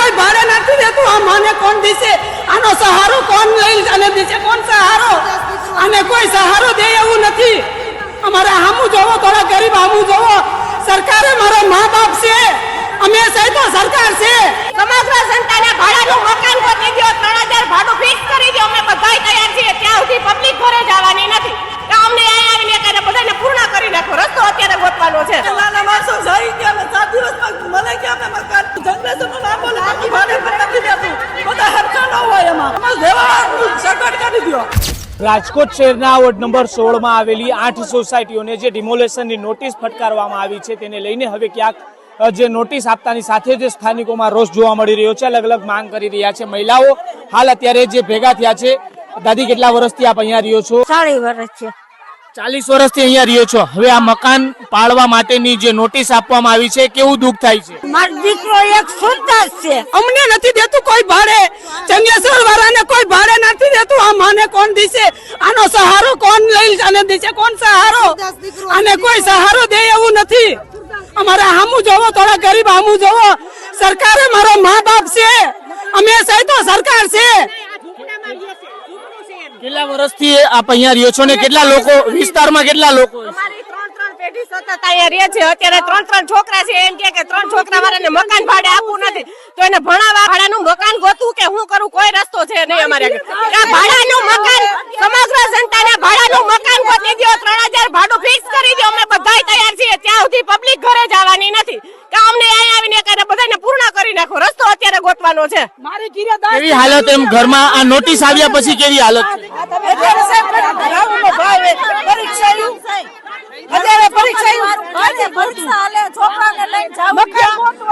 कोई भाड़े नहीं देतु आने कौन दिसे आनो सहारो कौन लई जाने दिसे कौन सहारो आने कोई सहारो दे एवं नहीं अमारा हमू जोवो थोड़ा गरीब हमू जोवो सरकार मारा माँ बाप से અમે સહી તો સરકાર છે સમગ્ર જનતાને ભાડાનું મકાન ગોતી દો 3000 ભાડું ફિક્સ કરી દો અમે બધાય તૈયાર છીએ ત્યાં સુધી પબ્લિક ઘરે જવાની નથી કે અમને અહીં આવીને કરે બધાને પૂર્ણ કરી નાખો રસ્તો અત્યારે ગોતવાનો છે નાના માણસો જઈ ગયા અમે 7 દિવસમાં મને કે અમે મકાન જનરેશનનું નામ બોલે બાકી ભાડે પણ નથી દેતું બધા હરખા ન હોય એમાં અમે દેવા સકટ કરી દો રાજકોટ શહેરના વોર્ડ નંબર 16 માં આવેલી 8 સોસાયટીઓને જે ડિમોલેશનની નોટિસ ફટકારવામાં આવી છે તેને લઈને હવે ક્યાંક જે નોટિસ આપતાની સાથે જ સ્થાનિકોમાં રોષ જોવા મળી રહ્યો છે અલગ અલગ માંગ કરી રહ્યા છે મહિલાઓ હાલ અત્યારે જે ભેગા થયા છે દાદી કેટલા વર્ષથી આપ અહીંયા રહ્યો છો 40 વર્ષ છે 40 વર્ષથી અહીંયા રહ્યો છો હવે આ મકાન પાળવા માટેની જે નોટિસ આપવામાં આવી છે કેવું દુઃખ થાય છે મારો દીકરો એક સુરદાસ છે અમને નથી દેતું કોઈ ભાડે ચંગેશ્વર વાળાને કોઈ ભાડે નથી દેતું આ માને કોણ દીશે આનો સહારો કોણ લઈ જાને દીશે કોણ સહારો આને કોઈ સહારો દે એવું નથી અમારા હામુ જોવો થોડા ગરીબ હામુ જોવો સરકારે મારો મા બાપ છે અમે સહી તો સરકાર છે કેટલા વર્ષથી આપ અહીંયા રહ્યો છો ને કેટલા લોકો વિસ્તારમાં કેટલા લોકો પેઢી સતત અહીંયા રહે છે અત્યારે 3 છોકરા છે એમ કે 3 છોકરા વાળાને મકાન ભાડે આપવું નથી તો એને ભણાવવા ભાડાનું મકાન ગોતવું કે હું કરું કોઈ રસ્તો છે નહીં અમારે આ ભાડાનું મકાન સમગ્ર જનતાને ભાડાનું મકાન ગોતી દો 3000 ભાડું ફિક્સ કરી દો અમે બધાય તૈયાર છીએ ત્યાં સુધી પબ્લિક ઘરે જવાની નથી કે અમને અહીં આવીને કરે બધાને પૂર્ણ કરી નાખો રસ્તો અત્યારે ગોતવાનો છે મારી કેવી હાલત એમ ઘરમાં આ નોટિસ આવ્યા પછી કેવી હાલત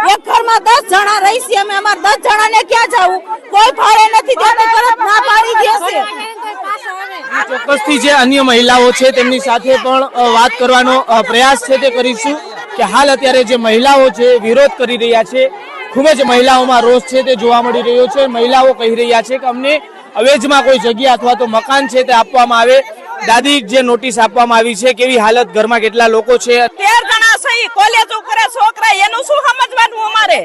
એક ઘરમાં 10 જણા રહી છે અમે અમાર 10 જણાને ક્યાં જાવું કોઈ ભાડે નથી દેતું તરત ના પાડી દે છે ચોક્કસથી જે અન્ય મહિલાઓ છે તેમની સાથે પણ વાત કરવાનો પ્રયાસ છે તે કરીશું કે હાલ અત્યારે જે મહિલાઓ છે વિરોધ કરી રહ્યા છે ખૂબ જ મહિલાઓમાં રોષ છે તે જોવા મળી રહ્યો છે મહિલાઓ કહી રહ્યા છે કે અમને અવેજમાં કોઈ જગ્યા અથવા તો મકાન છે તે આપવામાં આવે દાદી જે નોટિસ આપવામાં આવી છે કેવી હાલત ઘરમાં કેટલા લોકો છે 13 જણા સહી કોલેજ કરે છોકરા એનું શું સમજવાનું અમારે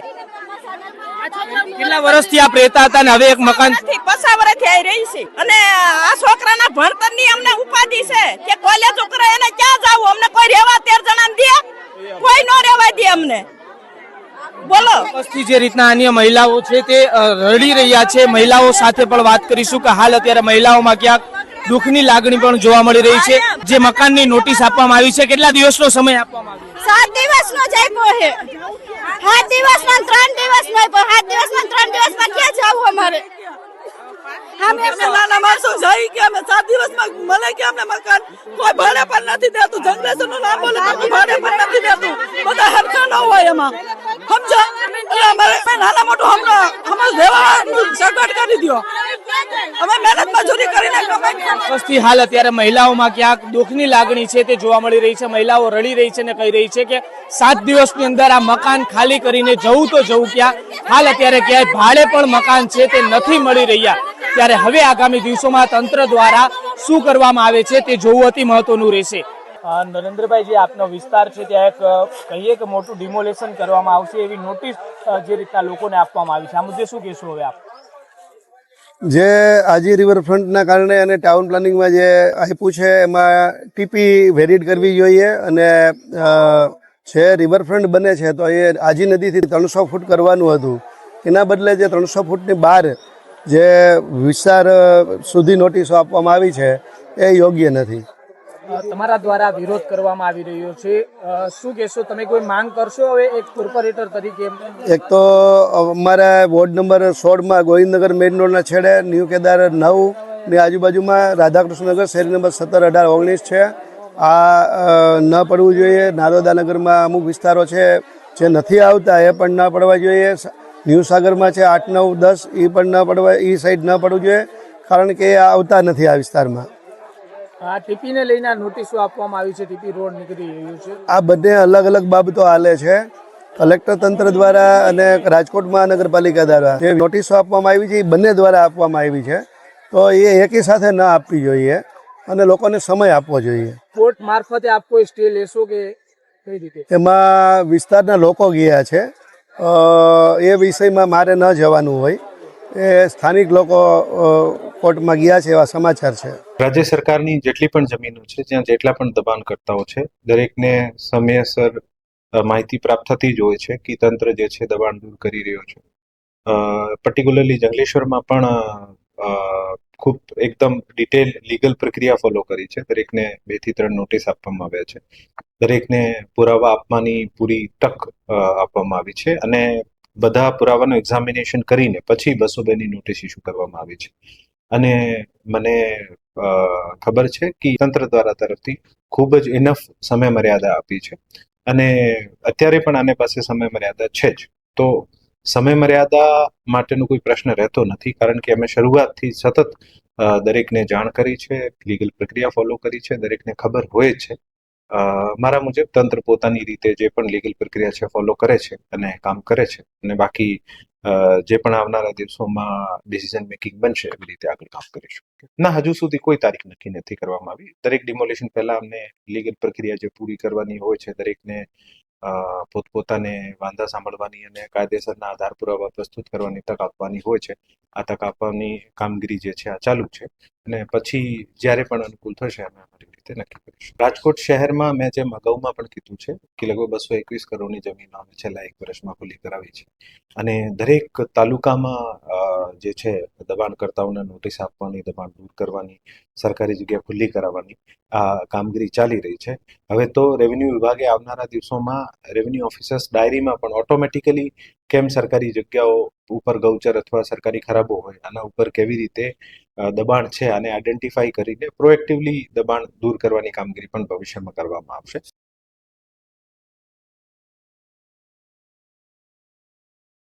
કેટલા વર્ષથી આપ રહેતા હતા ને હવે એક મકાન 50 વર્ષથી આવી રહી છે અને આ છોકરાના ભણતરની અમને ઉપાધિ છે કે કોલેજ કરે એને ક્યાં જાવું અમને કોઈ રહેવા 13 જણાને દે કોઈ નો રહેવા દે અમને બોલો ચોક્કસથી જે રીતના અન્ય મહિલાઓ છે તે રડી રહ્યા છે મહિલાઓ સાથે પણ વાત કરીશું કે હાલ અત્યારે મહિલાઓમાં ક્યાંક દુઃખની લાગણી પણ જોવા મળી રહી છે જે મકાનની નોટિસ આપવામાં આવી છે કેટલા દિવસનો સમય આપવામાં આવ્યો 7 દિવસનો જ આપ્યો છે 7 દિવસમાં 3 દિવસનો આપ્યો 7 દિવસમાં 3 દિવસમાં ક્યાં જાવું અમારે અમે નાના માણસો જઈ ગયા અમે 7 દિવસમાં મને કે અમને મકાન કોઈ ભાડે પણ નથી દેતું જનરેશનનું નામ બોલે બાકી ભાડે પણ નથી દેતું બધા હરખા ન હોય એમાં સમજો એટલે અમારે નાના મોટું હમણાં દેવા સકટ કરી દો અમે મહેનત મજૂરી કરીને ચોક્કસથી હાલ અત્યારે મહિલાઓમાં ક્યાંક દુઃખની લાગણી છે તે જોવા મળી રહી છે મહિલાઓ રડી રહી છે અને કહી રહી છે કે 7 દિવસની અંદર આ મકાન ખાલી કરીને જવું તો જવું ક્યાં હાલ અત્યારે ક્યાંય ભાડે પણ મકાન છે તે નથી મળી રહ્યા ત્યારે હવે આગામી દિવસોમાં તંત્ર દ્વારા શું કરવામાં આવે છે તે જોવું અતિ મહત્વનું રહેશે નરેન્દ્રભાઈ જે આપનો વિસ્તાર છે ત્યાં એક કહીએ કે મોટું ડિમોલેશન કરવામાં આવશે એવી નોટિસ જે રીતના લોકોને આપવામાં આવી છે આ મુદ્દે શું કહેશો હવે આપ જે આજી રિવરફ્રન્ટના કારણે અને ટાઉન પ્લાનિંગમાં જે આપ્યું છે એમાં ટીપી વેરીડ કરવી જોઈએ અને છે રિવરફ્રન્ટ બને છે તો એ આજી નદીથી 300 ફૂટ કરવાનું હતું એના બદલે જે 300 ફૂટની બહાર જે વિસ્તાર સુધી નોટિસો આપવામાં આવી છે એ યોગ્ય નથી તમારા દ્વારા વિરોધ કરવામાં આવી રહ્યો છે શું કહેશો તમે કોઈ માંગ કરશો હવે એક કોર્પોરેટર તરીકે એક તો અમારા વોર્ડ નંબર 16માં ગોવિંદનગર મેઇન રોડના છેડે ન્યૂ કેદાર 9 ની આજુબાજુમાં રાધાકૃષ્ણનગર શેરી નંબર 17, 18, 19 છે આ ન પડવું જોઈએ નારોદાનગરમાં અમુક વિસ્તારો છે જે નથી આવતા એ પણ ન પડવા જોઈએ ન્યૂ સાગરમાં છે 8, 9, 10 એ પણ ન પડવા એ સાઈડ ન પડવું જોઈએ કારણ કે એ આવતા નથી આ વિસ્તારમાં આ ટીપીને લઈને નોટિસો આપવામાં આવી છે ટીપી રોડ નીકળી રહ્યું છે આ બંને અલગ અલગ બાબતો હાલે છે કલેક્ટર તંત્ર દ્વારા અને રાજકોટ મહાનગરપાલિકા દ્વારા જે નોટિસો આપવામાં આવી છે એ બંને દ્વારા આપવામાં આવી છે તો એ એકી સાથે ન આપવી જોઈએ અને લોકોને સમય આપવો જોઈએ કોર્ટ મારફતે આપ કોઈ સ્ટે લેશો કે કઈ રીતે એમાં વિસ્તારના લોકો ગયા છે એ વિષયમાં મારે ન જવાનું હોય. એ સ્થાનિક લોકો કોર્ટમાં ગયા છે એવા સમાચાર છે. રાજ્ય સરકારની જેટલી પણ જમીનો છે, જ્યાં જેટલા પણ દબાણકર્તાઓ છે, દરેકને સમયસર માહિતી પ્રાપ્ત થતી જ હોય છે કે તંત્ર જે છે દબાણ દૂર કરી રહ્યો છે. પર્ટિક્યુલરલી જંગલેશ્વરમાં પણ ખૂબ એકદમ ડિટેલ લીગલ પ્રક્રિયા ફોલો કરી છે. દરેકને 2 થી 3 નોટિસ આપવામાં આવ્યા છે. દરેકને પુરાવા આપવાની પૂરી તક આપવામાં આવી છે અને બધા પુરાવાનું એક્ઝામિનેશન કરીને પછી 202 ની નોટિસ ઇસ્યુ કરવામાં આવી છે. અને મને ખબર છે કે તંત્ર દ્વારા તરફથી ખૂબ જ ઇનફ સમય મર્યાદા આપી છે અને અત્યારે પણ આને પાસે સમય મર્યાદા છે જ. તો સમય મર્યાદા માટેનો કોઈ પ્રશ્ન રહેતો નથી, કારણ કે અમે શરૂઆતથી સતત દરેકને જાણ કરી છે, લીગલ પ્રક્રિયા ફોલો કરી છે, દરેકને ખબર હોય જ છે. મારા મુજબ તંત્ર પોતાની રીતે જે પણ લીગલ પ્રક્રિયા છે ફોલો કરે છે અને કામ કરે છે, અને બાકી જે પણ આવનારા દિવસોમાં ડિસિઝન મેકિંગ બનશે એવી રીતે આગળ કામ કરીશું. ના, હજુ સુધી કોઈ તારીખ નક્કી નથી કરવામાં આવી. દરેક ડિમોલેશન પહેલા અમને લીગલ પ્રક્રિયા જે પૂરી કરવાની હોય છે, દરેકને પોતપોતાને વાંધા સાંભળવાની અને કાયદેસરના આધાર પુરાવા પ્રસ્તુત કરવાની તક આપવાની હોય છે. આ તક આપવાની કામગીરી જે છે આ ચાલુ છે અને પછી જ્યારે પણ અનુકૂળ થશે અમે અમારી રીતે નક્કી કરીશું. રાજકોટ શહેરમાં મેં જેમ અગાઉમાં પણ કીધું છે કે લગભગ 221 કરોડની જમીનો અમે છેલ્લા 1 વર્ષમાં ખુલ્લી કરાવી છે અને દરેક તાલુકામાં જે છે દબાણકર્તાઓને નોટિસ આપવાની, દબાણ દૂર કરવાની, સરકારી જગ્યા ખુલ્લી કરાવવાની આ કામગીરી ચાલી રહી છે. હવે તો રેવન્યુ વિભાગે આવનારા દિવસોમાં રેવન્યુ ઓફિસર્સ ડાયરીમાં પણ ઓટોમેટિકલી કેમ સરકારી જગ્યાઓ ઉપર ગૌચર અથવા સરકારી ખરાબો હોય આના ઉપર કેવી રીતે દબાણ છે આને આઈડેન્ટિફાઈ કરીને પ્રોએક્ટિવલી દબાણ દૂર કરવાની કામગીરી પણ ભવિષ્યમાં કરવામાં આવશે.